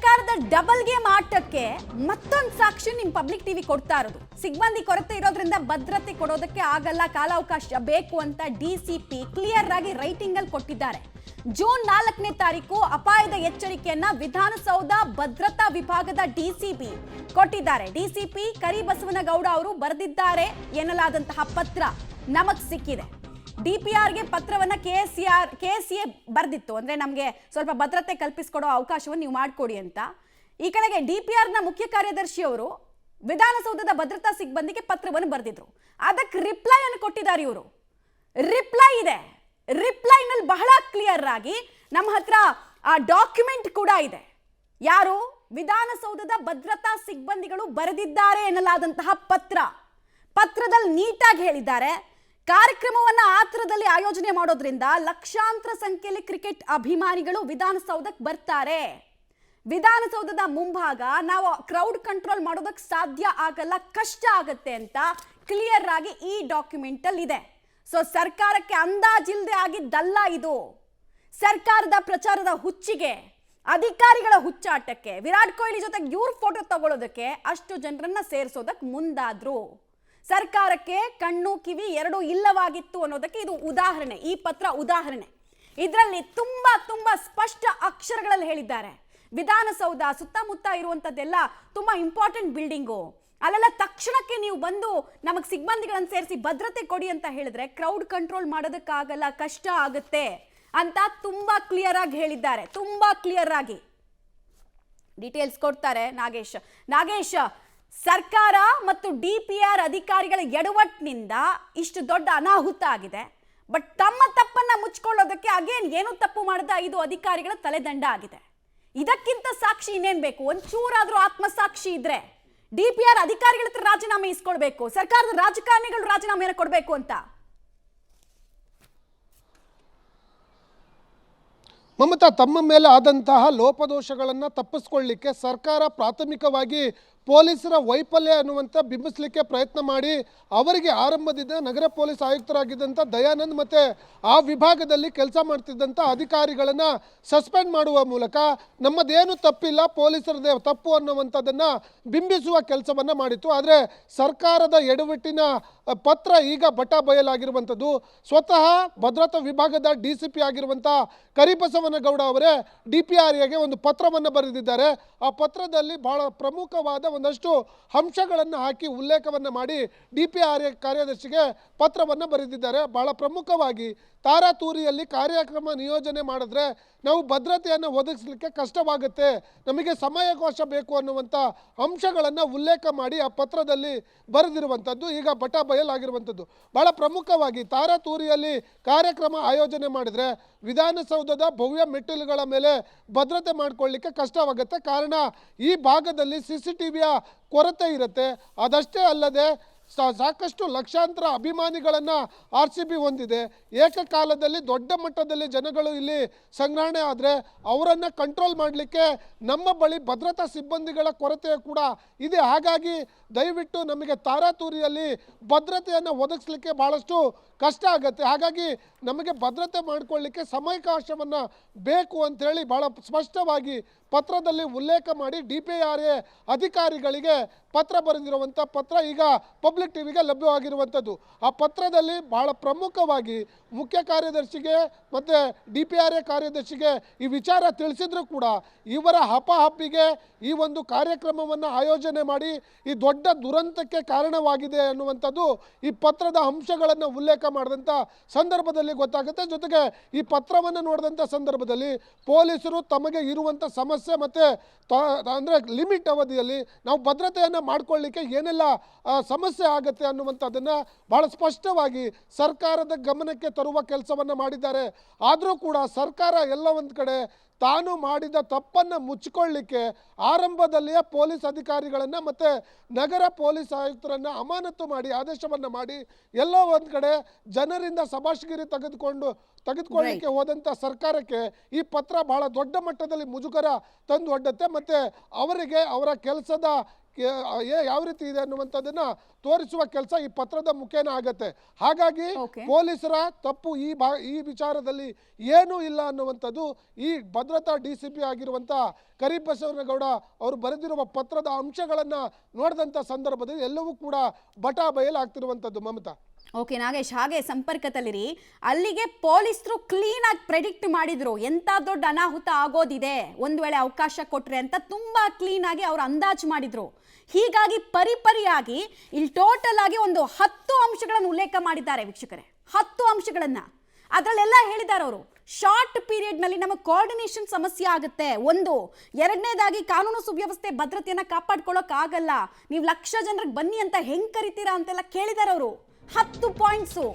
ಸರ್ಕಾರದ double game ಆಟಕ್ಕೆ ಮತ್ತೊಂದು ಸಾಕ್ಷಿ ನಿಮ್ ಪಬ್ಲಿಕ್ ಟಿವಿ ಕೊಡ್ತಾ ಇರೋದು. ಸಿಬ್ಬಂದಿ ಕೊರತೆ ಇರೋದ್ರಿಂದ ಭದ್ರತೆ ಕೊಡೋದಕ್ಕೆ ಆಗಲ್ಲ, ಕಾಲಾವಕಾಶ ಬೇಕು ಅಂತ ಡಿಸಿಪಿ ಕ್ಲಿಯರ್ ಆಗಿ ರೈಟಿಂಗ್ ಅಲ್ಲಿ ಕೊಟ್ಟಿದ್ದಾರೆ. ಜೂನ್ 4ನೇ ತಾರೀಕು ಅಪಾಯದ ಎಚ್ಚರಿಕೆಯನ್ನ ವಿಧಾನಸೌಧ ಭದ್ರತಾ ವಿಭಾಗದ ಡಿಸಿಪಿ ಕೊಟ್ಟಿದ್ದಾರೆ. ಡಿಸಿಪಿ ಕರಿಬಸವನಗೌಡ ಅವರು ಬರೆದಿದ್ದಾರೆ ಎನ್ನಲಾದಂತಹ ಪತ್ರ ನಮಗ್ ಸಿಕ್ಕಿದೆ. ಡಿಪಿಆರ್ಗೆ ಪತ್ರವನ್ನ ಕೆಎಸ್ಎ ಬರೆದಿತ್ತು, ಅಂದ್ರೆ ನಮಗೆ ಸ್ವಲ್ಪ ಭದ್ರತೆ ಕಲ್ಪಿಸಿಕೊಡೋ ಅವಕಾಶವನ್ನು ನೀವು ಮಾಡಿಕೊಡಿ ಅಂತ. ಈ ಕಡೆಗೆ ಡಿಪಿಆರ್ನ ಮುಖ್ಯ ಕಾರ್ಯದರ್ಶಿ ಅವರು ವಿಧಾನಸೌಧದ ಭದ್ರತಾ ಸಿಬ್ಬಂದಿಗೆ ಪತ್ರವನ್ನು ಬರೆದಿದ್ರು. ಅದಕ್ಕೆ ರಿಪ್ಲೈ ಅನ್ನು ಕೊಟ್ಟಿದ್ದಾರೆ ಇವರು. ರಿಪ್ಲೈ ಇದೆ, ರಿಪ್ಲೈನಲ್ಲಿ ಬಹಳ ಕ್ಲಿಯರ್ ಆಗಿ ನಮ್ಮ ಹತ್ರ ಆ ಡಾಕ್ಯುಮೆಂಟ್ ಕೂಡ ಇದೆ. ಯಾರು ವಿಧಾನಸೌಧದ ಭದ್ರತಾ ಸಿಬ್ಬಂದಿಗಳು ಬರೆದಿದ್ದಾರೆ ಎನ್ನಲಾದಂತಹ ಪತ್ರದಲ್ಲಿ ನೀಟಾಗಿ ಹೇಳಿದ್ದಾರೆ, ಕಾರ್ಯಕ್ರಮವನ್ನ ಆತರದಲ್ಲಿ ಆಯೋಜನೆ ಮಾಡೋದ್ರಿಂದ ಲಕ್ಷಾಂತರ ಸಂಖ್ಯೆಯಲ್ಲಿ ಕ್ರಿಕೆಟ್ ಅಭಿಮಾನಿಗಳು ವಿಧಾನಸೌಧಕ್ಕೆ ಬರ್ತಾರೆ. ವಿಧಾನಸೌಧದ ಮುಂಭಾಗ ನಾವು ಕ್ರೌಡ್ ಕಂಟ್ರೋಲ್ ಮಾಡೋದಕ್ಕೆ ಸಾಧ್ಯ ಆಗಲ್ಲ, ಕಷ್ಟ ಆಗತ್ತೆ ಅಂತ ಕ್ಲಿಯರ್ ಆಗಿ ಈ ಡಾಕ್ಯುಮೆಂಟ್ ಅಲ್ಲಿ ಇದೆ. ಸೊ ಸರ್ಕಾರಕ್ಕೆ ಅಂದಾಜಿಲ್ಲದೆ ಆಗಿದ್ದಲ್ಲ ಇದು. ಸರ್ಕಾರದ ಪ್ರಚಾರದ ಹುಚ್ಚಿಗೆ, ಅಧಿಕಾರಿಗಳ ಹುಚ್ಚಾಟಕ್ಕೆ, ವಿರಾಟ್ ಕೊಹ್ಲಿ ಜೊತೆಗೆ ಇವ್ರ ಫೋಟೋ ತಗೊಳ್ಳೋದಕ್ಕೆ ಅಷ್ಟು ಜನರನ್ನ ಸೇರಿಸೋದಕ್ಕೆ ಮುಂದಾದ್ರು. ಸರ್ಕಾರಕ್ಕೆ ಕಣ್ಣು ಕಿವಿ ಎರಡೂ ಇಲ್ಲವಾಗಿತ್ತು ಅನ್ನೋದಕ್ಕೆ ಇದು ಉದಾಹರಣೆ. ಈ ಪತ್ರ ಉದಾಹರಣೆ. ಇದರಲ್ಲಿ ತುಂಬಾ ಸ್ಪಷ್ಟ ಅಕ್ಷರಗಳಲ್ಲಿ ಹೇಳಿದ್ದಾರೆ, ವಿಧಾನಸೌಧ ಸುತ್ತಮುತ್ತ ಇರುವಂತದ್ದೆಲ್ಲ ತುಂಬಾ ಇಂಪಾರ್ಟೆಂಟ್ ಬಿಲ್ಡಿಂಗು, ಅಲ್ಲೆಲ್ಲ ತಕ್ಷಣಕ್ಕೆ ನೀವು ಬಂದು ನಮಗೆ ಸಿಬ್ಬಂದಿಗಳನ್ನು ಸೇರಿಸಿ ಭದ್ರತೆ ಕೊಡಿ ಅಂತ ಹೇಳಿದ್ರೆ ಕ್ರೌಡ್ ಕಂಟ್ರೋಲ್ ಮಾಡೋದಕ್ಕಾಗಲ್ಲ, ಕಷ್ಟ ಆಗುತ್ತೆ ಅಂತ ತುಂಬಾ ಕ್ಲಿಯರ್ ಆಗಿ ಹೇಳಿದ್ದಾರೆ. ತುಂಬಾ ಕ್ಲಿಯರ್ ಆಗಿ ಡೀಟೇಲ್ಸ್ ಕೊಡ್ತಾರೆ ನಾಗೇಶ್. ಸರ್ಕಾರ ಮತ್ತು ಡಿಪಿಆರ್ ಅಧಿಕಾರಿಗಳ ಎಡವಟ್ಟಿನಿಂದ ಇಷ್ಟು ದೊಡ್ಡ ಅನಾಹುತ ಆಗಿದೆ. ಬಟ್ ತಮ್ಮ ತಪ್ಪನ್ನ ಮುಚ್ಕೊಳ್ಳೋದಕ್ಕೆ ಅಗೇನ್ ಏನು ತಪ್ಪು ಮಾಡಿದ 5 ಅಧಿಕಾರಿಗಳ ತಲೆದಂಡ ಆಗಿದೆ. ಇದಕ್ಕಿಂತ ಸಾಕ್ಷಿ ಇನ್ನೇನ್ ಬೇಕು? ಒಂಚೂರಾದ್ರೂ ಆತ್ಮಸಾಕ್ಷಿ ಇದ್ರೆ ಡಿಪಿಆರ್ ಅಧಿಕಾರಿಗಳ ಹತ್ರ ರಾಜೀನಾಮೆ ಇಸ್ಕೊಳ್ಬೇಕು, ಸರ್ಕಾರದ ರಾಜಕಾರಣಿಗಳು ರಾಜೀನಾಮೆಯನ್ನು ಕೊಡಬೇಕು ಅಂತ. ಮಮತಾ, ತಮ್ಮ ಮೇಲೆ ಆದಂತಹ ಲೋಪದೋಷಗಳನ್ನು ತಪ್ಪಿಸ್ಕೊಳ್ಳಿಕ್ಕೆ ಸರ್ಕಾರ ಪ್ರಾಥಮಿಕವಾಗಿ ಪೊಲೀಸರ ವೈಫಲ್ಯ ಅನ್ನುವಂಥ ಬಿಂಬಿಸಲಿಕ್ಕೆ ಪ್ರಯತ್ನ ಮಾಡಿ ಅವರಿಗೆ ಆರಂಭದಿಂದ ನಗರ ಪೊಲೀಸ್ ಆಯುಕ್ತರಾಗಿದ್ದಂಥ ದಯಾನಂದ್ ಮತ್ತು ಆ ವಿಭಾಗದಲ್ಲಿ ಕೆಲಸ ಮಾಡ್ತಿದ್ದಂಥ ಅಧಿಕಾರಿಗಳನ್ನು ಸಸ್ಪೆಂಡ್ ಮಾಡುವ ಮೂಲಕ ನಮ್ಮದೇನು ತಪ್ಪಿಲ್ಲ, ಪೊಲೀಸರದೇ ತಪ್ಪು ಅನ್ನುವಂಥದ್ದನ್ನು ಬಿಂಬಿಸುವ ಕೆಲಸವನ್ನು ಮಾಡಿತ್ತು. ಆದರೆ ಸರ್ಕಾರದ ಎಡವಟ್ಟಿನ ಪತ್ರ ಈಗ ಬಯಲಾಗಿರುವಂಥದ್ದು ಸ್ವತಃ ಭದ್ರತಾ ವಿಭಾಗದ ಡಿಸಿಪಿ ಆಗಿರುವಂಥ ಕರಿಬಸವನಗೌಡ ಅವರೇ ಡಿಪಿಆರ್ಗೆ ಒಂದು ಪತ್ರವನ್ನು ಬರೆದಿದ್ದಾರೆ. ಆ ಪತ್ರದಲ್ಲಿ ಬಹಳ ಪ್ರಮುಖವಾದ ಒಂದಷ್ಟು ಅಂಶಗಳನ್ನು ಹಾಕಿ ಉಲ್ಲೇಖವನ್ನು ಮಾಡಿ ಡಿಪಿಆರ್ ಕಾರ್ಯದರ್ಶಿಗೆ ಪತ್ರವನ್ನು ಬರೆದಿದ್ದಾರೆ. ಬಹಳ ಪ್ರಮುಖವಾಗಿ ತಾರಾತೂರಿಯಲ್ಲಿ ಕಾರ್ಯಕ್ರಮ ನಿಯೋಜನೆ ಮಾಡಿದ್ರೆ ನಾವು ಭದ್ರತೆಯನ್ನು ಒದಗಿಸಲಿಕ್ಕೆ ಕಷ್ಟವಾಗುತ್ತೆ, ನಮಗೆ ಸಮಯಾವಕಾಶ ಬೇಕು ಅನ್ನುವಂಥ ಅಂಶಗಳನ್ನು ಉಲ್ಲೇಖ ಮಾಡಿ ಆ ಪತ್ರದಲ್ಲಿ ಬರೆದಿರುವಂಥದ್ದು ಈಗ ಬಯಲಾಗಿರುವಂಥದ್ದು. ಬಹಳ ಪ್ರಮುಖವಾಗಿ ತಾರಾತೂರಿಯಲ್ಲಿ ಕಾರ್ಯಕ್ರಮ ಆಯೋಜನೆ ಮಾಡಿದರೆ ವಿಧಾನಸೌಧದ ಭವ್ಯ ಮೆಟ್ಟಿಲುಗಳ ಮೇಲೆ ಭದ್ರತೆ ಮಾಡಿಕೊಳ್ಳಿಕ್ಕೆ ಕಷ್ಟವಾಗುತ್ತೆ. ಕಾರಣ ಈ ಭಾಗದಲ್ಲಿ CCTVಯ ಕೊರತೆ ಇರುತ್ತೆ. ಅದಷ್ಟೇ ಅಲ್ಲದೆ ಸಾಕಷ್ಟು ಲಕ್ಷಾಂತರ ಅಭಿಮಾನಿಗಳನ್ನು RCB ಹೊಂದಿದೆ. ಏಕಕಾಲದಲ್ಲಿ ದೊಡ್ಡ ಮಟ್ಟದಲ್ಲಿ ಜನಗಳು ಇಲ್ಲಿ ಸಂಗ್ರಹಣೆ ಆದರೆ ಅವರನ್ನು ಕಂಟ್ರೋಲ್ ಮಾಡಲಿಕ್ಕೆ ನಮ್ಮ ಬಳಿ ಭದ್ರತಾ ಸಿಬ್ಬಂದಿಗಳ ಕೊರತೆ ಕೂಡ ಇದೆ. ಹಾಗಾಗಿ ದಯವಿಟ್ಟು ನಮಗೆ ತಾರಾತೂರಿಯಲ್ಲಿ ಭದ್ರತೆಯನ್ನು ಒದಗಿಸಲಿಕ್ಕೆ ಭಾಳಷ್ಟು ಕಷ್ಟ ಆಗುತ್ತೆ. ಹಾಗಾಗಿ ನಮಗೆ ಭದ್ರತೆ ಮಾಡಿಕೊಳ್ಳಿಕ್ಕೆ ಸಮಯಾವಕಾಶವನ್ನು ಬೇಕು ಅಂಥೇಳಿ ಭಾಳ ಸ್ಪಷ್ಟವಾಗಿ ಪತ್ರದಲ್ಲಿ ಉಲ್ಲೇಖ ಮಾಡಿ DPRA ಅಧಿಕಾರಿಗಳಿಗೆ ಪತ್ರ ಬರೆದಿರುವಂಥ ಪತ್ರ ಈಗ ಪಬ್ಲಿಕ್ ಟಿವಿಗೆ ಲಭ್ಯವಾಗಿರುವಂಥದ್ದು. ಆ ಪತ್ರದಲ್ಲಿ ಬಹಳ ಪ್ರಮುಖವಾಗಿ ಮುಖ್ಯ ಕಾರ್ಯದರ್ಶಿಗೆ ಮತ್ತು DPRA ಕಾರ್ಯದರ್ಶಿಗೆ ಈ ವಿಚಾರ ತಿಳಿಸಿದ್ರು ಕೂಡ ಇವರ ಹಪಾಹಪ್ಪಿಗೆ ಈ ಒಂದು ಕಾರ್ಯಕ್ರಮವನ್ನು ಆಯೋಜನೆ ಮಾಡಿ ಈ ದೊಡ್ಡ ದುರಂತಕ್ಕೆ ಕಾರಣವಾಗಿದೆ ಅನ್ನುವಂಥದ್ದು ಈ ಪತ್ರದ ಅಂಶಗಳನ್ನು ಉಲ್ಲೇಖ ಮಾಡಿದಂಥ ಸಂದರ್ಭದಲ್ಲಿ ಗೊತ್ತಾಗುತ್ತೆ. ಜೊತೆಗೆ ಈ ಪತ್ರವನ್ನು ನೋಡಿದಂಥ ಸಂದರ್ಭದಲ್ಲಿ ಪೊಲೀಸರು ತಮಗೆ ಇರುವಂಥ ಸಮಸ್ಯೆ ಮತ್ತು ಅಂದರೆ ಲಿಮಿಟ್ ಅವಧಿಯಲ್ಲಿ ನಾವು ಭದ್ರತೆಯನ್ನು ಮಾಡಿಕೊಳ್ಳಿಕ್ಕೆ ಏನೆಲ್ಲ ಸಮಸ್ಯೆ ಆಗುತ್ತೆ ಅನ್ನುವಂಥದ್ದನ್ನು ಭಾಳ ಸ್ಪಷ್ಟವಾಗಿ ಸರ್ಕಾರದ ಗಮನಕ್ಕೆ ತರುವ ಕೆಲಸವನ್ನು ಮಾಡಿದ್ದಾರೆ. ಆದರೂ ಕೂಡ ಸರ್ಕಾರ ಎಲ್ಲ ಒಂದು ಕಡೆ ತಾನು ಮಾಡಿದ ತಪ್ಪನ್ನು ಮುಚ್ಚಿಕೊಳ್ಳಿಕ್ಕೆ ಆರಂಭದಲ್ಲಿಯೇ ಪೊಲೀಸ್ ಅಧಿಕಾರಿಗಳನ್ನು ಮತ್ತು ನಗರ ಪೊಲೀಸ್ ಆಯುಕ್ತರನ್ನು ಅಮಾನತು ಮಾಡಿ ಆದೇಶವನ್ನು ಮಾಡಿ ಎಲ್ಲೋ ಒಂದು ಕಡೆ ಜನರಿಂದ ಶಬಾಷ್ಗಿರಿ ತೆಗೆದುಕೊಳ್ಳಲಿಕ್ಕೆ ಹೋದಂಥ ಸರ್ಕಾರಕ್ಕೆ ಈ ಪತ್ರ ಬಹಳ ದೊಡ್ಡ ಮಟ್ಟದಲ್ಲಿ ಮುಜುಗರ ತಂದು ಒಡ್ಡುತ್ತೆ ಮತ್ತು ಅವರಿಗೆ ಅವರ ಕೆಲಸದ ಯಾವ ರೀತಿ ಇದೆ ಅನ್ನುವಂಥದ್ದನ್ನ ತೋರಿಸುವ ಕೆಲಸ ಈ ಪತ್ರದ ಮುಖೇನ ಆಗತ್ತೆ. ಹಾಗಾಗಿ Okay. ಪೊಲೀಸರ ತಪ್ಪು ಈ ವಿಚಾರದಲ್ಲಿ ಏನೂ ಇಲ್ಲ ಅನ್ನುವಂಥದ್ದು ಈ ಭದ್ರತಾ DCP ಆಗಿರುವಂಥ ಕರಿಬಸವನಗೌಡ ಅವರು ಬರೆದಿರುವ ಪತ್ರದ ಅಂಶಗಳನ್ನು ನೋಡಿದಂಥ ಸಂದರ್ಭದಲ್ಲಿ ಎಲ್ಲವೂ ಕೂಡ ಬಯಲಾಗ್ತಿರುವಂಥದ್ದು. ಮಮತಾ. ಓಕೆ ನಾಗೇಶ್, ಹಾಗೆ ಸಂಪರ್ಕದಲ್ಲಿರಿ. ಅಲ್ಲಿಗೆ ಪೊಲೀಸರು ಕ್ಲೀನ್ ಆಗಿ ಪ್ರೆಡಿಕ್ಟ್ ಮಾಡಿದ್ರು ಎಂತ ದೊಡ್ಡ ಅನಾಹುತ ಆಗೋದಿದೆ ಒಂದು ವೇಳೆ ಅವಕಾಶ ಕೊಟ್ರೆ ಅಂತ. ತುಂಬಾ ಕ್ಲೀನ್ ಆಗಿ ಅವ್ರು ಅಂದಾಜು ಮಾಡಿದ್ರು. ಹೀಗಾಗಿ ಪರಿಪರಿಯಾಗಿ ಇಲ್ಲಿ ಟೋಟಲ್ ಆಗಿ ಒಂದು 10 ಅಂಶಗಳನ್ನು ಉಲ್ಲೇಖ ಮಾಡಿದ್ದಾರೆ ವೀಕ್ಷಕರೇ. 10 ಅಂಶಗಳನ್ನ ಅದರಲ್ಲೆಲ್ಲ ಹೇಳಿದ್ದಾರೆ ಅವರು. ಶಾರ್ಟ್ ಪೀರಿಯಡ್ ನಲ್ಲಿ ನಮಗೆ ಕೋಆರ್ಡಿನೇಷನ್ ಸಮಸ್ಯೆ ಆಗುತ್ತೆ. ಒಂದು, ಎರಡನೇದಾಗಿ ಕಾನೂನು ಸುವ್ಯವಸ್ಥೆ ಭದ್ರತೆಯನ್ನ ಕಾಪಾಡ್ಕೊಳ್ಳೋಕ್ ಆಗಲ್ಲ. ನೀವು ಲಕ್ಷ ಜನರಿಗೆ ಬನ್ನಿ ಅಂತ ಹೆಂಗ್ ಕರಿತೀರಾ ಅಂತೆಲ್ಲ ಕೇಳಿದಾರೆ ಅವರು. 10 ಪಾಯಿಂಟ್ಸು.